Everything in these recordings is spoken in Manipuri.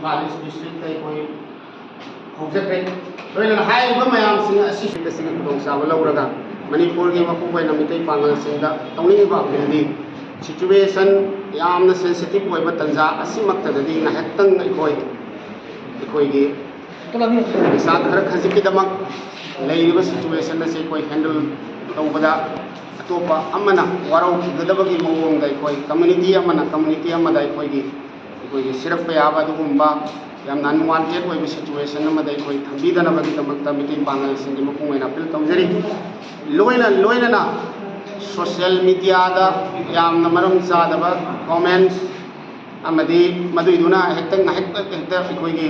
Imphal East District ꯑꯩꯈꯣꯏ ꯍꯧꯖꯈ꯭ꯔꯦ ꯂꯣꯏꯅꯅ ꯍꯥꯏꯔꯤꯕ ꯃꯌꯥꯝꯁꯤꯡ ꯑꯁꯤꯁꯤꯡ ꯈꯨꯗꯣꯡꯆꯥꯕ ꯂꯧꯔꯒ ꯃꯅꯤꯄꯨꯔꯒꯤ ꯃꯄꯨꯡ ꯑꯣꯏꯅ ꯃꯤꯇꯩ ꯄꯥꯡꯒꯜꯁꯤꯡꯗ ꯇꯧꯅꯤꯡꯉꯤꯕ ꯑꯄꯤꯜꯗꯤ ꯁꯤꯆꯨꯋꯦꯁꯟ ꯌꯥꯝꯅ ꯁꯦꯟꯁꯤꯇꯤꯚ ꯑꯣꯏꯕ ꯇꯟꯖꯥ ꯑꯁꯤꯃꯛꯇꯗꯗꯤ ꯉꯥꯏꯍꯥꯛꯇꯪ ꯑꯩꯈꯣꯏꯒꯤ ꯄꯩꯁꯥ ꯈꯔ ꯈꯖꯤꯛꯀꯤꯗꯃꯛ ꯂꯩꯔꯤꯕ ꯁꯤꯆꯨꯋꯦꯁꯟ ꯑꯁꯤ ꯑꯩꯈꯣꯏ ꯍꯦꯟꯗꯜ ꯇꯧꯕꯗ ꯑꯇꯣꯞꯄ ꯑꯃꯅ ꯋꯥꯔꯧꯈꯤꯒꯗꯕꯒꯤ ꯃꯑꯣꯡꯗ ꯑꯩꯈꯣꯏ ꯀꯝꯃ꯭ꯌꯨꯅꯤꯇꯤ ꯑꯃꯗ ꯑꯩꯈꯣꯏꯒꯤ ꯁꯤꯔꯛꯄ ꯌꯥꯕ ꯑꯗꯨꯒꯨꯝꯕ ꯌꯥꯝꯅ ꯑꯟꯋꯥꯟꯇꯦꯗ ꯑꯣꯏꯕ ꯁꯤꯆꯨꯋꯦꯁꯟ ꯑꯃꯗ ꯑꯩꯈꯣꯏ ꯊꯝꯕꯤꯗꯅꯕꯒꯤꯗꯃꯛꯇ ꯃꯤꯇꯩ ꯄꯥꯡꯒꯜꯁꯤꯡꯒꯤ ꯃꯄꯨꯡ ꯑꯣꯏꯅ ꯑꯄꯤꯜ ꯇꯧꯖꯔꯤ ꯂꯣꯏꯅꯅ ꯁꯣꯁꯤꯌꯦꯜ ꯃꯤꯗꯤꯌꯥꯗ ꯌꯥꯝꯅ ꯃꯔꯝ ꯆꯥꯗꯕ ꯀꯣꯃꯦꯟꯠꯁ ꯑꯃꯗꯤ ꯃꯗꯨꯏꯗꯨꯅ ꯍꯦꯛꯇ ꯑꯩꯈꯣꯏꯒꯤ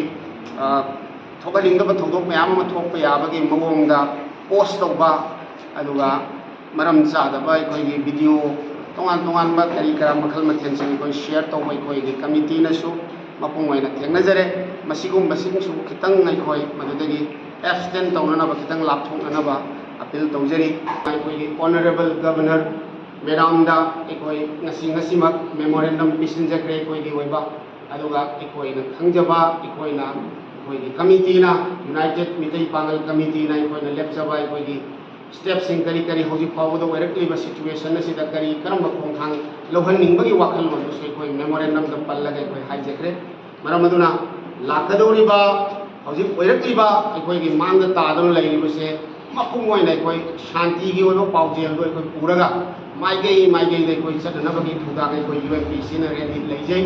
ꯊꯣꯛꯍꯟꯅꯤꯡꯗꯕ ꯊꯧꯗꯣꯛ ꯃꯌꯥꯝ ꯑꯃ ꯊꯣꯛꯄ ꯌꯥꯕꯒꯤ ꯃꯑꯣꯡꯗ ꯄꯣꯁꯠ ꯇꯧꯕ ꯑꯗꯨꯒ ꯃꯔꯝ ꯆꯥꯗꯕ ꯑꯩꯈꯣꯏꯒꯤ ꯚꯤꯗꯤꯑꯣ ꯇꯣꯉꯥꯟꯕ ꯀꯔꯤ ꯀꯔꯥ ꯃꯈꯜ ꯃꯊꯦꯜꯁꯤꯡ ꯑꯩꯈꯣꯏ ꯁꯤꯌꯔ ꯇꯧꯕ ꯑꯩꯈꯣꯏꯒꯤ ꯀꯃꯤꯇꯤꯅꯁꯨ ꯃꯄꯨꯡ ꯑꯣꯏꯅ ꯊꯦꯡꯅꯖꯔꯦ ꯃꯁꯤꯒꯨꯝꯕꯁꯤꯡꯁꯨ ꯈꯤꯇꯪ ꯑꯩꯈꯣꯏ ꯃꯗꯨꯗꯒꯤ ꯑꯦꯕꯁꯇꯦꯟ ꯇꯧꯅꯅꯕ ꯈꯤꯇꯪ ꯂꯥꯞꯊꯣꯛꯅꯅꯕ ꯑꯄꯤꯜ ꯇꯧꯖꯔꯤ ꯑꯩꯈꯣꯏꯒꯤ ꯑꯣꯅꯔꯦꯕꯜ ꯒꯕꯔꯅꯔ ꯃꯦꯗꯥꯝꯗ ꯑꯩꯈꯣꯏ ꯉꯁꯤꯃꯛ ꯃꯦꯃꯣꯔꯦꯟꯗꯝ ꯄꯤꯁꯤꯟꯖꯈ꯭ꯔꯦ ꯑꯩꯈꯣꯏꯒꯤ ꯑꯣꯏꯕ ꯑꯗꯨꯒ ꯑꯩꯈꯣꯏꯅ ꯈꯪꯖꯕ ꯑꯩꯈꯣꯏꯒꯤ ꯀꯃꯤꯇꯤꯅ ꯌꯨꯅꯥꯏꯇꯦꯗ ꯃꯤꯇꯩ ꯄꯥꯡꯒꯜ ꯀꯃꯤꯇꯤꯅ ꯑꯩꯈꯣꯏꯅ ꯂꯦꯞꯆꯕ ꯑꯩꯈꯣꯏꯒꯤ ꯁ꯭ꯇꯦꯞꯁꯤꯡ ꯀꯔꯤ ꯍꯧꯖꯤꯛ ꯐꯥꯎꯕꯗ ꯑꯣꯏꯔꯛꯂꯤꯕ ꯁꯤꯆꯨꯋꯦꯁꯟ ꯑꯁꯤꯗ ꯀꯔꯝꯕ ꯈꯣꯡꯊꯥꯡ ꯂꯧꯍꯟꯅꯤꯡꯕꯒꯤ ꯋꯥꯈꯜꯂꯣꯟꯗꯨꯁꯨ ꯑꯩꯈꯣꯏ ꯃꯦꯃꯣꯔꯦꯟꯗꯝꯗ ꯄꯜꯂꯒ ꯑꯩꯈꯣꯏ ꯍꯥꯏꯖꯈ꯭ꯔꯦ ꯃꯔꯝ ꯑꯗꯨꯅ ꯂꯥꯛꯀꯗꯧꯔꯤꯕ ꯍꯧꯖꯤꯛ ꯑꯣꯏꯔꯛꯂꯤꯕ ꯑꯩꯈꯣꯏꯒꯤ ꯃꯥꯡꯗ ꯇꯥꯗꯨꯅ ꯂꯩꯔꯤꯕꯁꯦ ꯃꯄꯨꯡ ꯑꯣꯏꯅ ꯑꯩꯈꯣꯏ ꯁꯥꯟꯇꯤꯒꯤ ꯑꯣꯏꯕ ꯄꯥꯎꯖꯦꯜꯗꯣ ꯑꯩꯈꯣꯏ ꯄꯨꯔꯒ ꯃꯥꯏꯀꯩꯗ ꯑꯩꯈꯣꯏ ꯆꯠꯅꯅꯕꯒꯤ ꯊꯧꯗꯥꯡ ꯑꯩꯈꯣꯏ UNPCꯅ ꯔꯦꯗꯤ ꯂꯩꯖꯩ